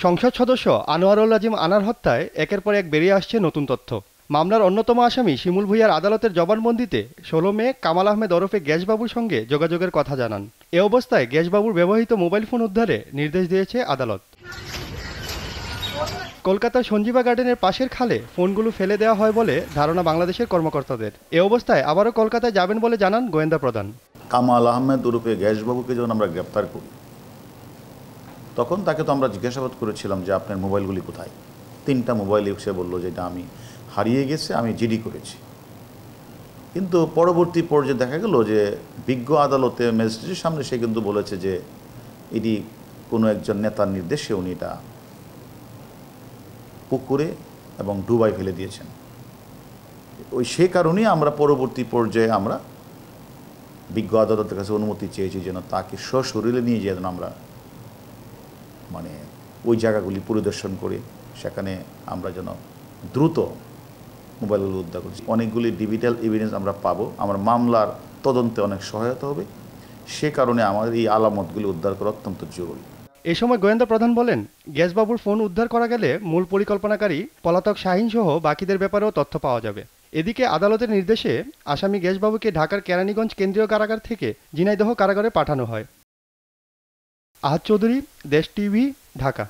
সংসদ সদস্য আনোয়ারুল আজিম আনার হত্যায় একের পর এক বেরিয়ে আসছে নতুন তথ্য। মামলার অন্যতম আসামি শিমুল ভূঁইয়ার আদালতের জবানবন্দিতে ১৬ মে কামাল আহমেদ ওরফে গ্যাসবাবুর সঙ্গে যোগাযোগের কথা জানান। এ অবস্থায় গ্যাসবাবুর ব্যবহৃত মোবাইল ফোন উদ্ধারে নির্দেশ দিয়েছে আদালত। কলকাতার সঞ্জীবা গার্ডেনের পাশের খালে ফোনগুলো ফেলে দেওয়া হয় বলে ধারণা বাংলাদেশের কর্মকর্তাদের। এ অবস্থায় আবারও কলকাতায় যাবেন বলে জানান গোয়েন্দা প্রধান। কামাল আহমেদ ওরফে গ্যাসবাবুকে যখন আমরা গ্রেপ্তার করি তখন তাকে তো আমরা জিজ্ঞাসাবাদ করেছিলাম যে আপনার মোবাইলগুলি কোথায়। 3টা মোবাইল সে বললো যে এটা আমি হারিয়ে গেছে, আমি জিডি করেছি। কিন্তু পরবর্তী পর্যায়ে দেখা গেল যে বিজ্ঞ আদালতে ম্যাজিস্ট্রেটের সামনে সে কিন্তু বলেছে যে এটি কোনো একজন নেতার নির্দেশে উনি এটা পুকুরে এবং ডুবাই ফেলে দিয়েছেন। সে কারণেই আমরা পরবর্তী পর্যায়ে আমরা বিজ্ঞ আদালতের কাছে অনুমতি চেয়েছি যেন তাকে সশরীরে নিয়ে যেন আমরা ওই জায়গাগুলি পরিদর্শন করে সেখানে আমরা যেন দ্রুত মোবাইলগুলো উদ্ধার করছি। অনেকগুলি ডিজিটাল এভিডেন্স আমরা পাবো, আমার মামলার তদন্তে অনেক সহায়তা হবে। সে কারণে আমাদের এই আলামতগুলি উদ্ধার করা অত্যন্ত জরুরি। এ সময় গোয়েন্দা প্রধান বলেন, গ্যাসবাবুর ফোন উদ্ধার করা গেলে মূল পরিকল্পনাকারী পলাতক শাহীন সহ বাকিদের ব্যাপারেও তথ্য পাওয়া যাবে। এদিকে আদালতের নির্দেশে আসামি গ্যাসবাবুকে ঢাকার কেরানীগঞ্জ কেন্দ্রীয় কারাগার থেকে ঝিনাইদহ কারাগারে পাঠানো হয়। আহাদ চৌধুরী, দেশ টিভি, ঢাকা।